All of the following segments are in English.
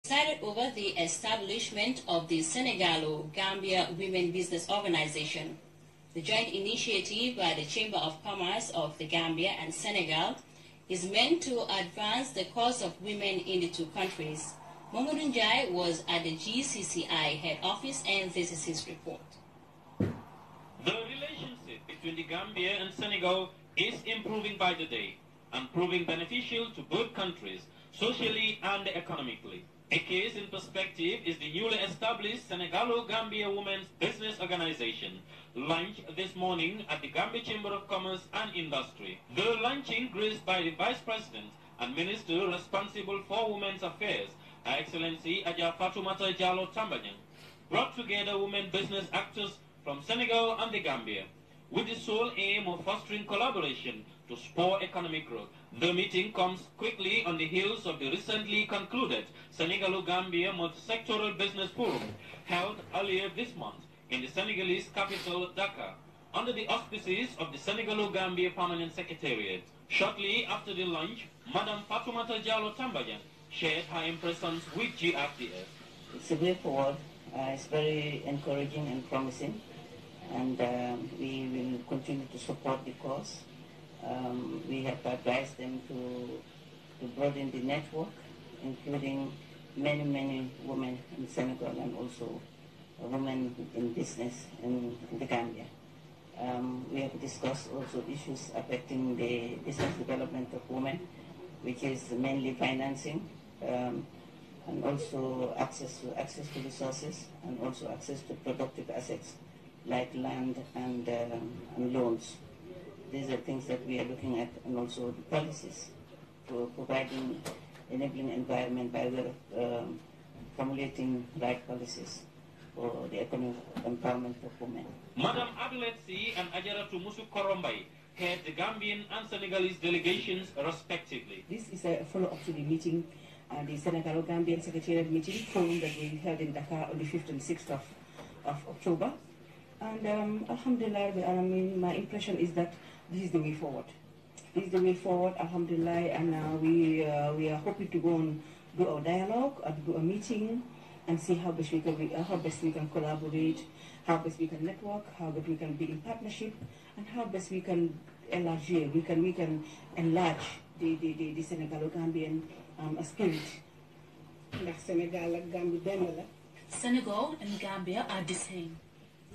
presided over the establishment of the Senegal-Gambia Women Business Organization. The joint initiative by the Chamber of Commerce of the Gambia and Senegal is meant to advance the cause of women in the two countries. Mamadou Njai was at the GCCI head office, and this is his report. The relationship between the Gambia and Senegal is improving by the day and proving beneficial to both countries, socially and economically. A case in perspective is the newly established Senegal-Gambia Women's Business Organization, launched this morning at the Gambia Chamber of Commerce and Industry. The launching, graced by the Vice President and Minister responsible for Women's Affairs, Her Excellency Aja Fatoumata Jallow Tambajang, brought together women business actors from Senegal and the Gambia, with the sole aim of fostering collaboration to spur economic growth. The meeting comes quickly on the heels of the recently concluded Senegal-Gambia Multi-Sectoral Business Forum, held earlier this month in the Senegalese capital, Dakar, under the auspices of the Senegal-Gambia Permanent Secretariat. Shortly after the launch, Madam Fatoumata Jallow Tambajang shared her impressions with GRTS. It's a way forward. It's very encouraging and promising, and we will continue to support the cause. We have advised them to broaden the network, including many women in Senegal and also women in business in the Gambia. We have discussed also issues affecting the business development of women, which is mainly financing, and also access to resources, and also access to productive assets like land and loans. These are things that we are looking at, and also the policies for providing enabling environment by way of formulating right policies for the economic empowerment of women. Madam Adeletsi and Ajaratu Musu Korombai head the Gambian and Senegalese delegations respectively. This is a follow-up to the meeting, the Senegal-Gambian Secretariat meeting forum that we held in Dakar on the 5th and 6th of October. And alhamdulillah, my impression is that this is the way forward. This is the way forward, alhamdulillah, and we are hoping to go and do our dialogue, do a meeting, and see how best we can collaborate, how best we can network, how best we can be in partnership, and how best we can enlarge the Senegal-Gambian spirit. Senegal and Gambia are the same,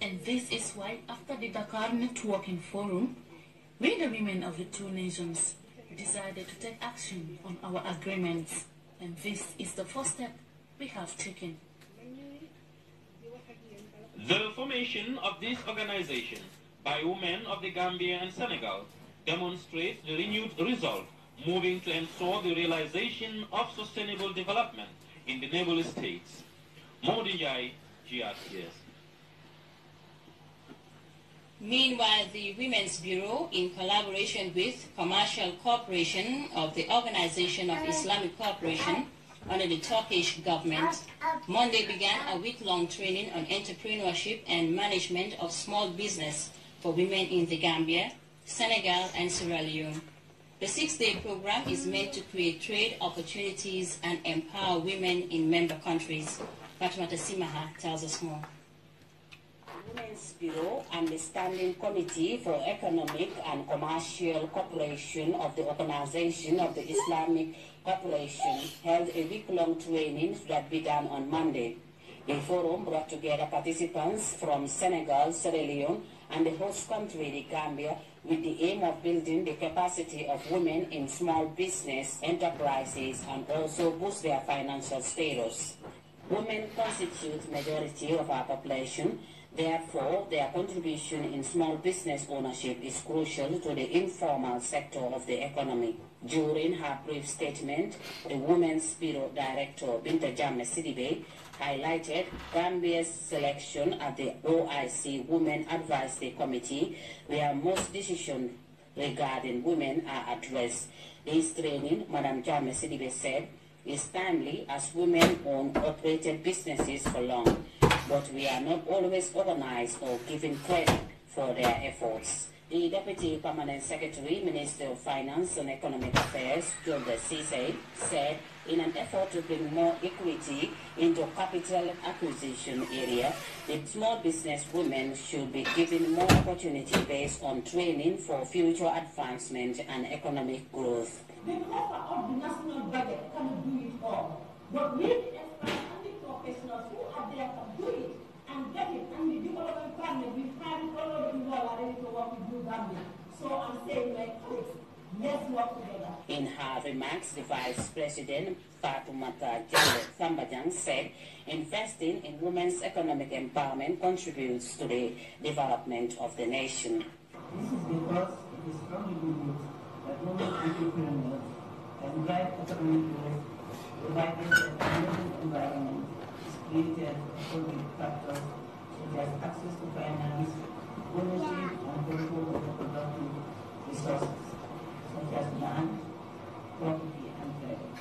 and this is why after the Dakar Networking Forum, we, the women of the two nations, decided to take action on our agreements, and this is the first step we have taken. The formation of this organization by women of the Gambia and Senegal demonstrates the renewed resolve moving to ensure the realization of sustainable development in the neighboring states. Mamadou Njai, GRTS. Meanwhile, the Women's Bureau, in collaboration with Commercial Corporation of the Organization of Islamic Cooperation under the Turkish government, Monday began a week-long training on entrepreneurship and management of small business for women in the Gambia, Senegal, and Sierra Leone. The 6-day program is meant to create trade opportunities and empower women in member countries. Fatmata Simaha tells us more. Women's Bureau and the Standing Committee for Economic and Commercial Cooperation of the Organization of the Islamic Cooperation held a week-long training that began on Monday. The forum brought together participants from Senegal, Sierra Leone, and the host country, the Gambia, with the aim of building the capacity of women in small business enterprises and also boost their financial status. Women constitute majority of our population. Therefore, their contribution in small business ownership is crucial to the informal sector of the economy. During her brief statement, the Women's Bureau Director, Binta Jammeh Sidibe, highlighted Gambia's selection at the OIC Women Advisory Committee, where most decisions regarding women are addressed. This training, Madam Jammeh Sidibe said, is timely as women own operated businesses for long, but we are not always organized or given credit for their efforts. The Deputy Permanent Secretary, Minister of Finance and Economic Affairs, George Cisse, said in an effort to bring more equity into capital acquisition area, the small business women should be given more opportunity based on training for future advancement and economic growth. The offer of the national budget cannot do it all, but we experts and the professionals who are there can do it and get it, and the development partner, we find all over the world are ready to work with Blue Gambia. So I'm saying, my colleagues, let's work together. In her remarks, the Vice President, Fatoumata Jallow Tambajang, said investing in women's economic empowerment contributes to the development of the nation. This is because it is strongly believed that women entrepreneurs can drive economic growth, provided that the living environment is created for the factors such as access to finance, ownership and control of the productive resources, such as land, property and credit.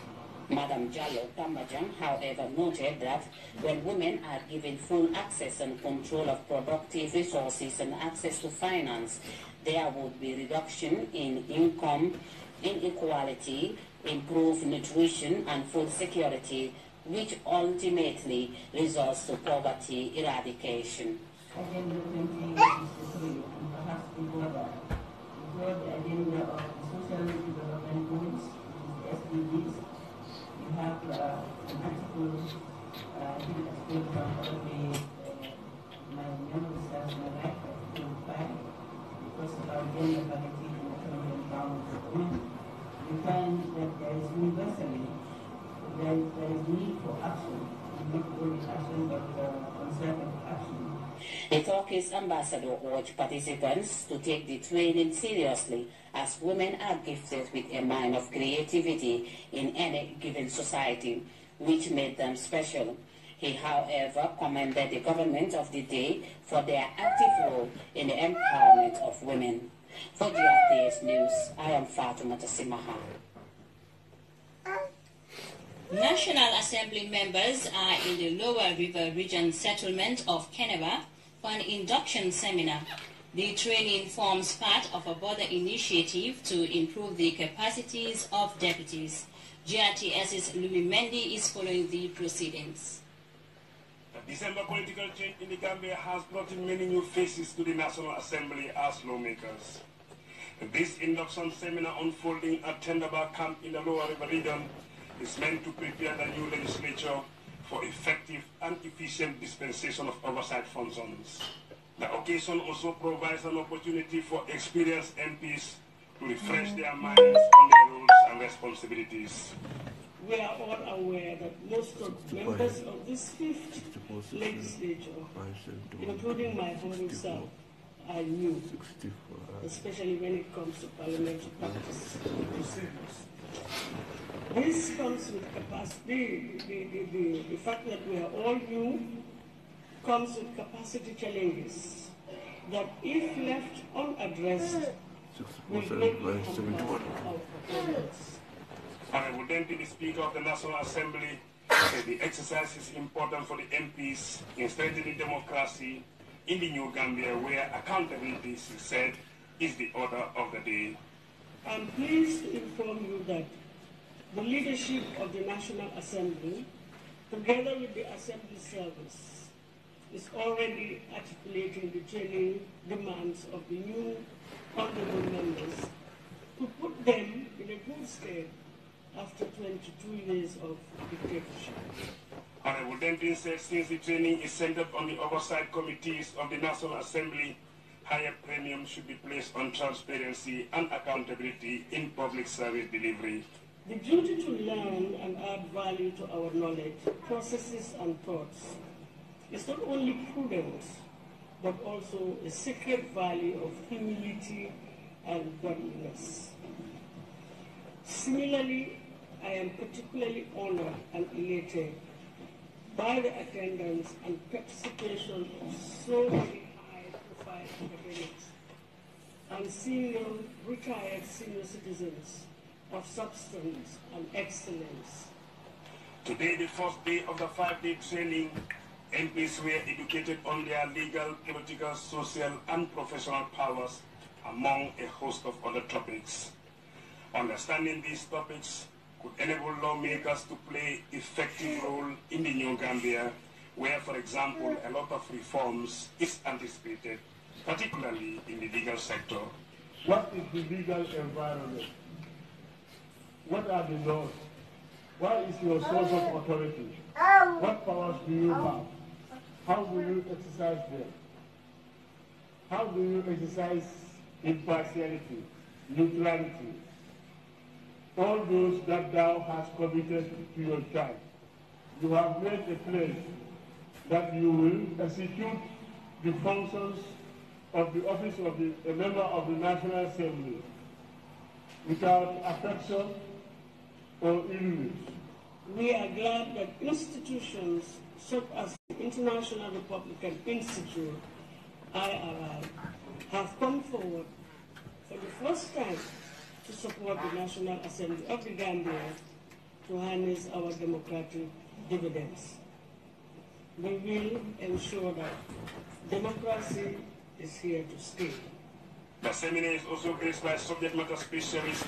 Madam Jallow Tambajang, however, noted that when women are given full access and control of productive resources and access to finance, there would be reduction in income inequality, improved nutrition and food security, which ultimately results to poverty eradication. Agenda 2063, and perhaps before that, before the agenda of the Social Development Goals, which is the SDGs, you have an article, I think it's still from probably my memory serves me right, article 5, because about gender parity and economic empowerment of women. We find that there is universally, there is need for action, not only action but concerted action. The Turkish ambassador urged participants to take the training seriously, as women are gifted with a mind of creativity in any given society, which made them special. He, however, commended the government of the day for their active role in the empowerment of women. For GRTS News, I am Fatoumata Simaha. National Assembly members are in the Lower River Region settlement of Keneba for an induction seminar. The training forms part of a broader initiative to improve the capacities of deputies. GRTS's Louis Mendy is following the proceedings. The December political change in the Gambia has brought in many new faces to the National Assembly as lawmakers. This induction seminar unfolding at Tendaba Camp in the Lower River Region is meant to prepare the new legislature for effective and efficient dispensation of oversight functions. The occasion also provides an opportunity for experienced MPs to refresh their minds on their roles and responsibilities. We are all aware that most of members of this fifth legislature, including my humble self, are new, especially when it comes to parliamentary practice. This comes with capacity, the fact that we are all new comes with capacity challenges that, if left unaddressed, will greatly hamper our performance. Honorable Deputy Speaker of the National Assembly said the exercise is important for the MPs in strengthening democracy in the New Gambia, where accountability, he said, is the order of the day. I'm pleased to inform you that the leadership of the National Assembly, together with the Assembly Service, is already articulating the training demands of the new honorable members to put them in a good state after 22 years of dictatorship. Honorable Denton said since the training is centered on the oversight committees of the National Assembly, higher premium should be placed on transparency and accountability in public service delivery. The duty to learn and add value to our knowledge, processes and thoughts is not only prudent, but also a sacred value of humility and godliness. Similarly, I am particularly honored and elated by the attendance and participation of so many high-profile academics and retired senior citizens of substance and excellence. Today, the first day of the 5-day training, MPs were educated on their legal, political, social, and professional powers among a host of other topics. Understanding these topics could enable lawmakers to play an effective role in the new Gambia, where, for example, a lot of reforms is anticipated, particularly in the legal sector. What is the legal environment? What are the laws? What is your source of authority? What powers do you have? How do you exercise them? How do you exercise impartiality, neutrality? All those that thou hast committed to your child. You have made a pledge that you will execute the functions of the office of a member of the National Assembly without affection or ill will. We are glad that institutions such as the International Republican Institute, IRI, have come forward for the first time to support the National Assembly of the Gambia to harness our democratic dividends. We will ensure that democracy is here to stay. The seminar is also graced by subject matter specialists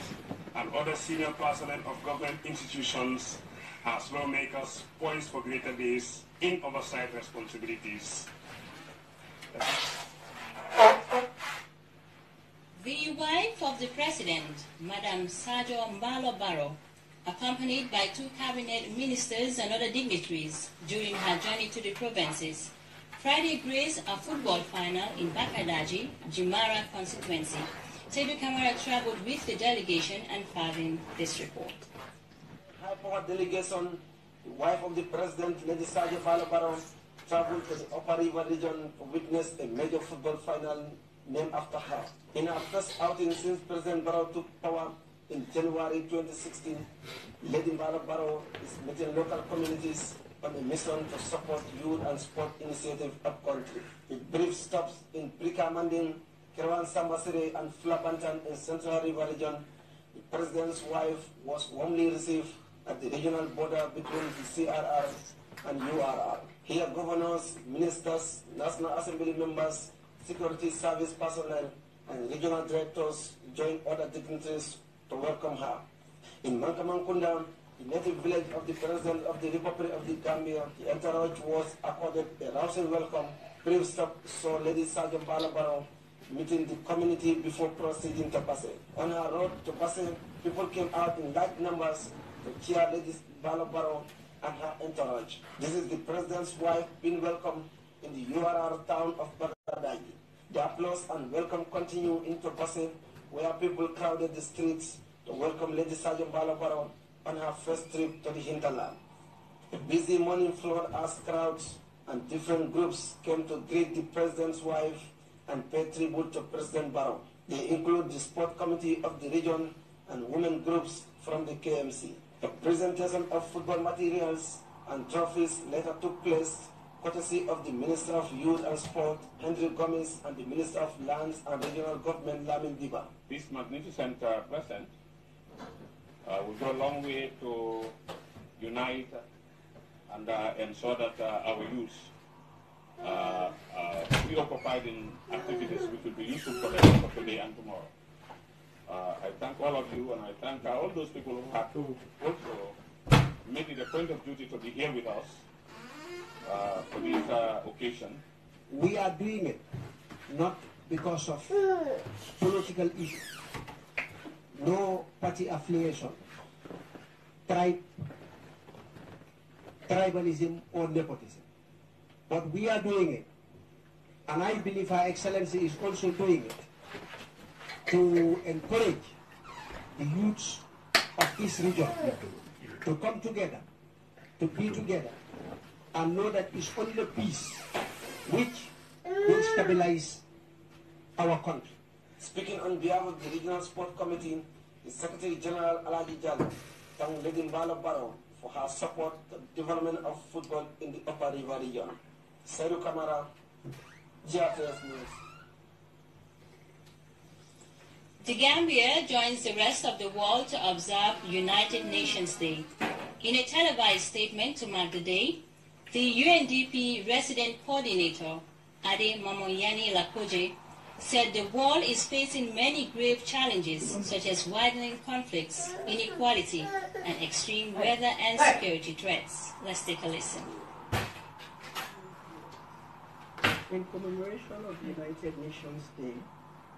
and other senior personnel of government institutions as lawmakers poised for greater days in oversight responsibilities. The wife of the president, Madam Sajo Mbalo Barrow, accompanied by 2 cabinet ministers and other dignitaries during her journey to the provinces, Friday graced a football final in Bakadaji, Jimara constituency. Tedu Kamara traveled with the delegation and filed this report. High-power delegation, the wife of the president, Lady Sajo Mbalo Barrow, traveled to the Upper River region to witness a major football final named after her. In her first outing since President Barrow took power in January 2016, Lady Mbalo Barrow is meeting local communities on a mission to support youth and sport initiative up country. With brief stops in Prikamanding, Kerawan Sambasire and Flabantan in Central River region, the president's wife was warmly received at the regional border between the CRR and URR. Here governors, ministers, National Assembly members, security service personnel, and regional directors joined other dignitaries to welcome her. In Mankamankunda, the native village of the President of the Republic of the Gambia, the entourage was accorded a rousing welcome. Brief stop saw Lady Sajo Mbalo Barrow meeting the community before proceeding to Basse. On her road to Basse, people came out in large numbers to cheer Lady Mbalo Barrow and her entourage. This is the President's wife being welcomed in the URR town of Bagadaji. The applause and welcome continue into Basse, where people crowded the streets to welcome Lady Sajo Mbalo Barrow on her first trip to the hinterland. A busy morning flowed as crowds and different groups came to greet the president's wife and pay tribute to President Barrow. They include the sport committee of the region and women groups from the KMC. A presentation of football materials and trophies later took place courtesy of the Minister of Youth and Sport, Henry Gomez, and the Minister of Lands and Regional Government, Lamin Diba. This magnificent present will go a long way to unite and ensure that our youth be occupied in activities which will be useful for them for today and tomorrow. I thank all of you, and I thank all those people who have to also make it a point of duty to be here with us for this occasion. We are doing it not because of political issues, no party affiliation, tribalism or nepotism. But we are doing it, and I believe Her Excellency is also doing it, to encourage the youths of this region to come together, to be together, and know that it's only peace which will stabilize our country. Speaking on behalf of the Regional Sport Committee, the Secretary General Alaji Jallo thanked Lady Mbalo Barrow for her support to the development of football in the Upper River region. Sedu Kamara, GRTS News. The Gambia joins the rest of the world to observe United Nations Day. In a televised statement to mark the day, the UNDP resident coordinator, Ade Mamoyani Lakoje, said the world is facing many grave challenges such as widening conflicts, inequality, and extreme weather and security threats. Let's take a listen. In commemoration of the United Nations Day,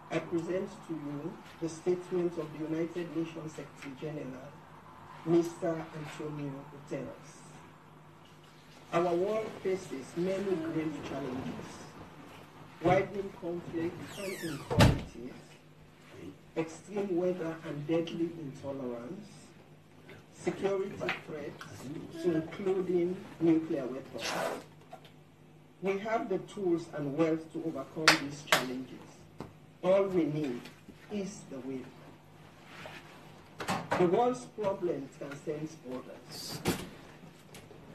I present to you the statement of the United Nations Secretary General, Mr. Antonio Guterres. Our world faces many grave challenges: widening conflict and inequalities, extreme weather and deadly intolerance, security threats, including nuclear weapons. We have the tools and wealth to overcome these challenges. All we need is the will. The world's problem transcends borders.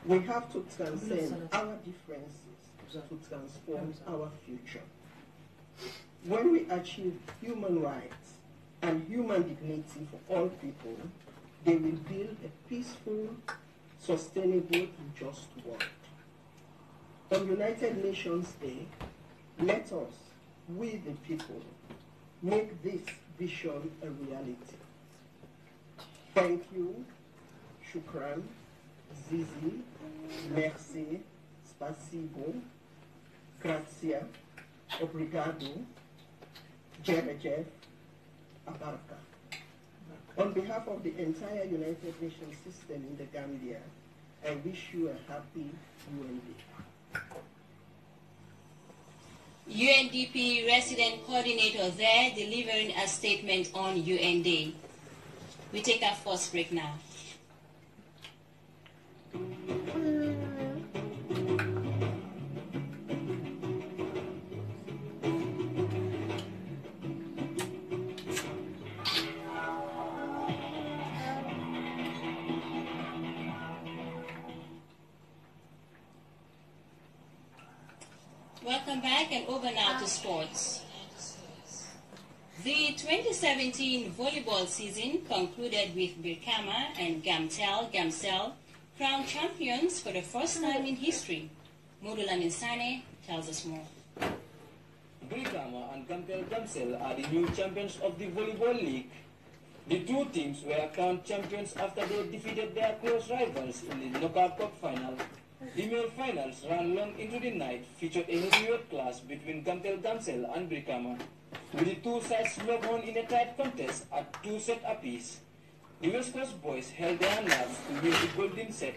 We have to transcend our differences to transform our future. When we achieve human rights and human dignity for all people, they will build a peaceful, sustainable, and just world. On United Nations Day, let us, we the people, make this vision a reality. Thank you, shukran, zizi, merci, spasibo, grazie, obrigado, jerejef, abarka. On behalf of the entire United Nations system in the Gambia, I wish you a happy UN Day. UNDP resident coordinator there delivering a statement on UN Day. We take our first break now. Welcome back, and over now to sports. The 2017 volleyball season concluded with Birkama and Gamcel crowned champions for the first time in history. Modula Minsane tells us more. Birkama and Gamcel are the new champions of the Volleyball League. The two teams were crowned champions after they defeated their close rivals in the knockout cup final. The male finals ran long into the night, featured a heavyweight clash between Gamcel and Birkama, with the two sides locked on in a tight contest at 2 sets apiece. The West Coast boys held their nerve to win the golden set,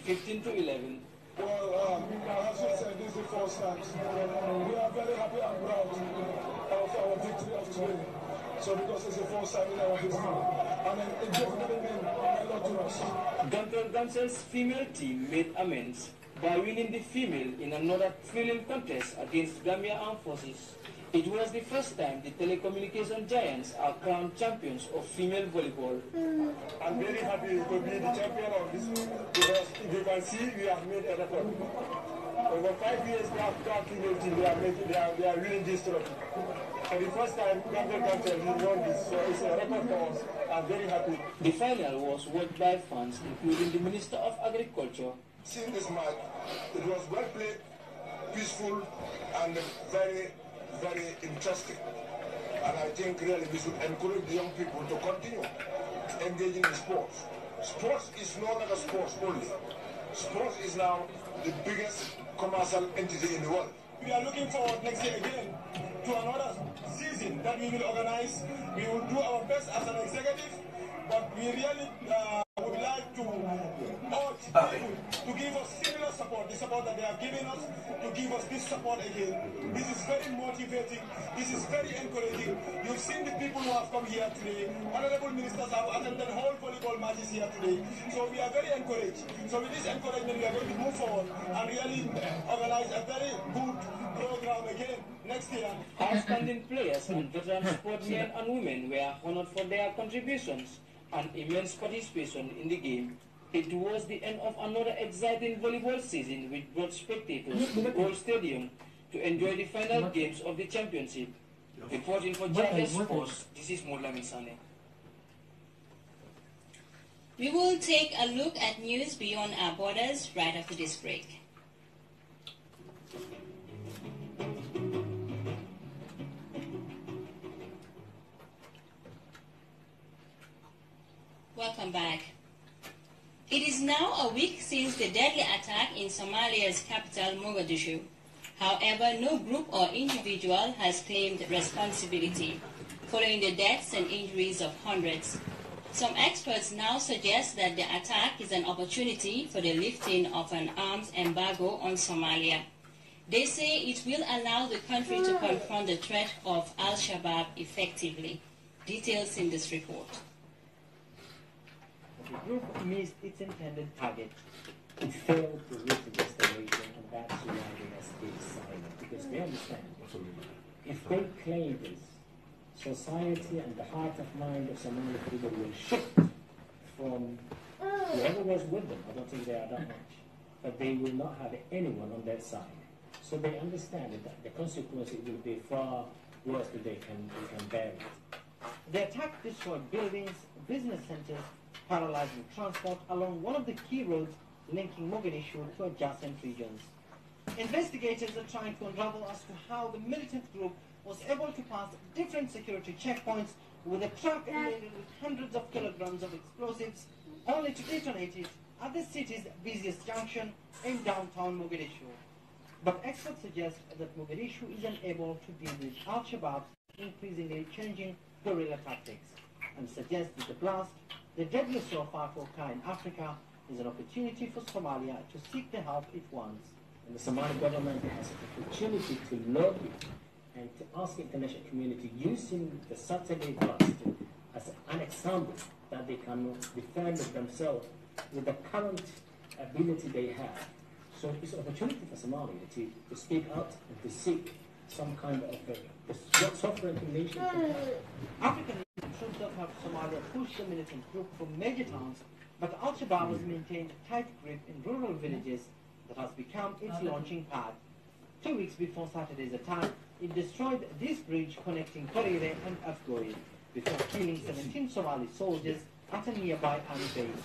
15-11. Well, as you said, this is the first time. We are very happy and proud of our victory of today. So because it's the first time in our history, and it definitely means a lot to us. Gamcel's female team made amends by winning the female in another thrilling contest against Gambia Armed Forces. It was the first time the telecommunication giants are crowned champions of female volleyball. I'm very happy to be the champion of this because if you can see, we have made a record. Over 5 years after our female team, they are winning this trophy. For the first time, Gamcel won this, so it's a record for us. I'm very happy. The final was watched by fans, including the Minister of Agriculture. Seeing this match, it was well played, peaceful, and very, very interesting. And I think really we should encourage the young people to continue engaging in sports. Sports is no longer sports only. Sports is now the biggest commercial entity in the world. We are looking forward next year again to another season that we will organize. We will do our best as an executive, but we really would like to urge people to give us similar support, the support that they have given us, to give us this support again. This is very motivating. This is very encouraging. You've seen the people who have come here today. Honorable ministers have attended whole volleyball matches here today. So we are very encouraged. So with this encouragement, we are going to move forward and really organize a very good program again next year. Outstanding players and veteran sportsmen and women were honored for their contributions and immense participation in the game. It was the end of another exciting volleyball season, which brought spectators to the Gold Stadium to enjoy the final games of the championship. Reporting for GRTS Sports, this is Modula Sane. We will take a look at news beyond our borders right after this break. welcome back. It is now a week since the deadly attack in Somalia's capital, Mogadishu. However, no group or individual has claimed responsibility, following the deaths and injuries of hundreds. Some experts now suggest that the attack is an opportunity for the lifting of an arms embargo on Somalia. They say it will allow the country to confront the threat of Al-Shabaab effectively. Details in this report. The group missed its intended target. It failed to reach the destination, and that's why they have stayed silent, because they understand if they claim this, society and the heart of mind of Somali people will shift from whoever was with them. I don't think they are that much, but they will not have anyone on their side. So they understand that the consequences will be far worse than they can bear it. The attack destroyed buildings, business centers, paralyzing transport along one of the key roads linking Mogadishu to adjacent regions. Investigators are trying to unravel as to how the militant group was able to pass different security checkpoints with a truck laden with hundreds of kilograms of explosives, only to detonate it at the city's busiest junction in downtown Mogadishu. But experts suggest that Mogadishu is unable to deal with Al-Shabaab's increasingly changing guerrilla tactics, and suggest that the blast, the deadliest so far to occur in Africa, is an opportunity for Somalia to seek the help it wants. And the Somali government has an opportunity to lobby and to ask the international community, using the Saturday blast as an example that they can defend themselves with the current ability they have. So it's an opportunity for Somalia to speak out and to seek some kind of what sovereign nation can have. African troops have helped Somalia push the militant group from major towns, but Al-Shabaab has maintained a tight grip in rural villages that has become its launching pad. 2 weeks before Saturday's attack, it destroyed this bridge connecting Korire and Afgoye before killing 17 Somali soldiers at a nearby army base.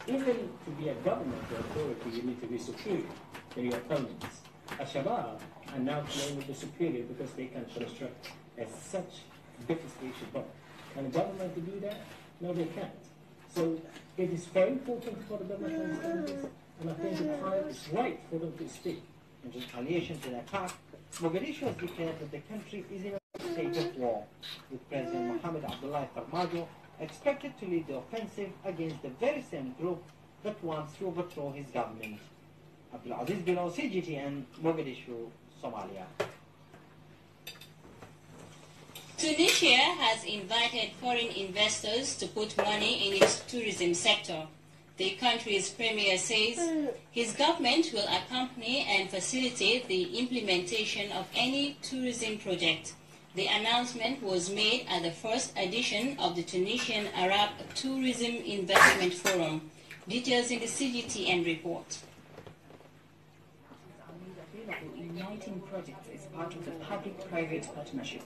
Even to be a government authority, you need to be superior to your opponents. Al-Shabaab are now claiming the superior because they can construct such devastation. But can a government do that? No, they can't. So it is very important for the government to understand this, and I think the time is right for them to speak. In retaliation to the attack, Mogadishu has declared that the country is in a state of war, with President Mohamed Abdullahi Farmajo expected to lead the offensive against the very same group that wants to overthrow his government. Abdulaziz Bilo, CGTN, Mogadishu, Somalia. Tunisia has invited foreign investors to put money in its tourism sector. The country's premier says his government will accompany and facilitate the implementation of any tourism project. The announcement was made at the first edition of the Tunisian Arab Tourism Investment Forum. Details in the CGTN report. In 19 projects as part of the public-private partnership.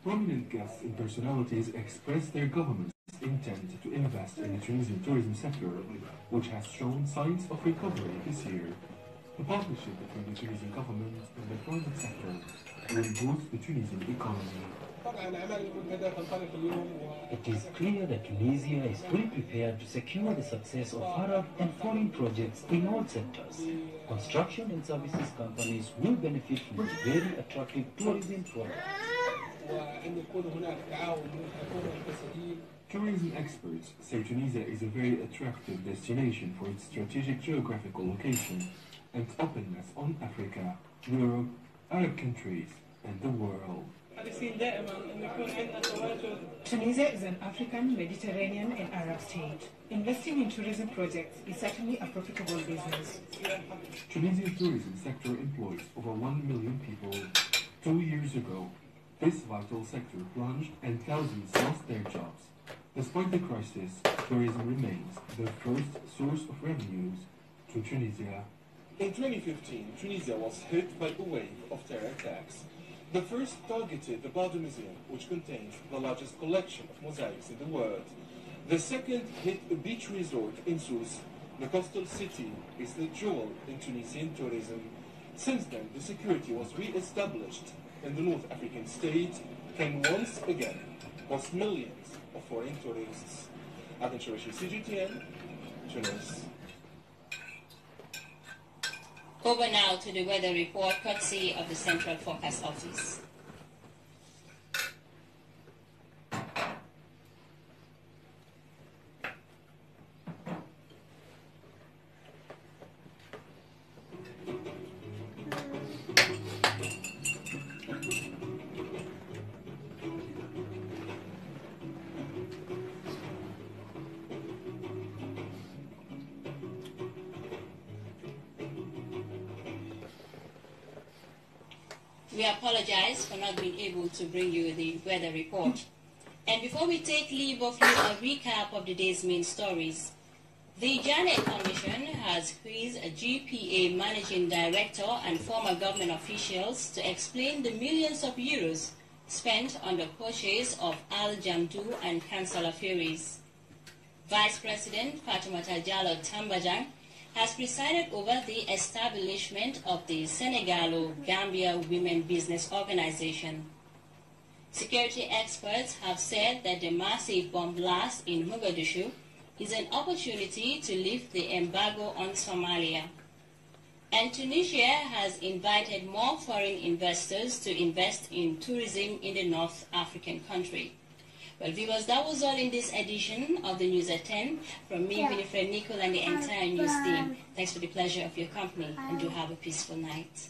Prominent guests and personalities expressed their government's intent to invest in the Tunisian tourism sector, which has shown signs of recovery this year. The partnership between the Tunisian government and the private sector will boost the Tunisian economy. It is clear that Tunisia is fully prepared to secure the success of Arab and foreign projects in all sectors. Construction and services companies will benefit from this very attractive tourism project. Tourism experts say Tunisia is a very attractive destination for its strategic geographical location and openness on Africa, Europe, Arab countries, and the world. Tunisia is an African, Mediterranean and Arab state. Investing in tourism projects is certainly a profitable business. Tunisia's tourism sector employs over 1 million people. 2 years ago, this vital sector plunged and thousands lost their jobs. Despite the crisis, tourism remains the first source of revenues to Tunisia. In 2015, Tunisia was hit by a wave of terror attacks. The first targeted the Bardo Museum, which contains the largest collection of mosaics in the world. The second hit a beach resort in Sousse. The coastal city is the jewel in Tunisian tourism. Since then, the security was re-established, and the North African state can once again host millions of foreign tourists. Attention, CGTN, Tunis. Over now to the weather report, courtesy of the Central Forecast Office. We apologize for not being able to bring you the weather report. And before we take leave of you, a recap of the day's main stories. The Janet Commission has quizzed a GPA managing director and former government officials to explain the millions of euros spent on the purchase of Al Jamdu and Kansala ferries. Vice President Fatoumata Jallow Tambajang has presided over the establishment of the Senegal-Gambia Business Org. Security experts have said that the massive bomb blast in Mogadishu is an opportunity to lift the embargo on Somalia. And Tunisia has invited more foreign investors to invest in tourism in the North African country. Well, viewers, that was all in this edition of the News at 10. From me, Winifred Nicol, and the entire news team. Thanks for the pleasure of your company, and do have a peaceful night.